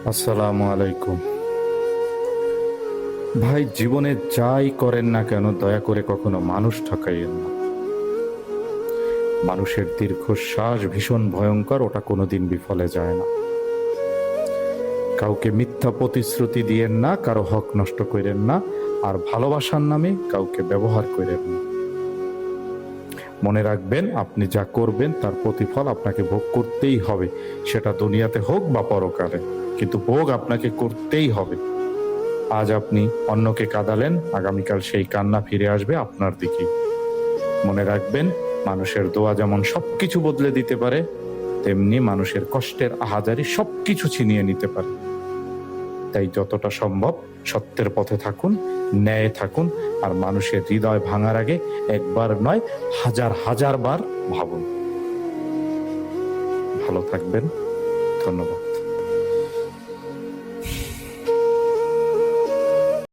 আসসালামু আলাইকুম। ভাই, জীবনে যাই করেন না কেন দয়া করে কখনো মানুষ ঠকাইয়েন না। মানুষের দীর্ঘশ্বাস ভীষণ ভয়ঙ্কর, ওটা কোনোদিন বিফলে যায় না। কাউকে মিথ্যা প্রতিশ্রুতি দিয়েন না, কারো হক নষ্ট করেন না, আর ভালোবাসার নামে কাউকে ব্যবহার করেন না। মনে রাখবেন, আপনি যা করবেন তার প্রতিফল আপনাকে ভোগ করতেই হবে, সেটা দুনিয়াতে হোক বা পরকালে, কিন্তু ভোগ আপনাকে করতেই হবে। আজ আপনি অন্যকে কাঁদালেন, আগামীকাল সেই কান্না ফিরে আসবে আপনার দিকেই। মনে রাখবেন, মানুষের দোয়া যেমন সবকিছু বদলে দিতে পারে, তেমনি মানুষের কষ্টের আহাজারি সবকিছু ছিনিয়ে নিতে পারে। তাই যতটা সম্ভব সত্যের পথে থাকুন, ন্যায় থাকুন, আর মানুষের হৃদয় ভাঙার আগে একবার নয়, হাজার হাজার বার ভাবুন। ভালো থাকবেন। ধন্যবাদ।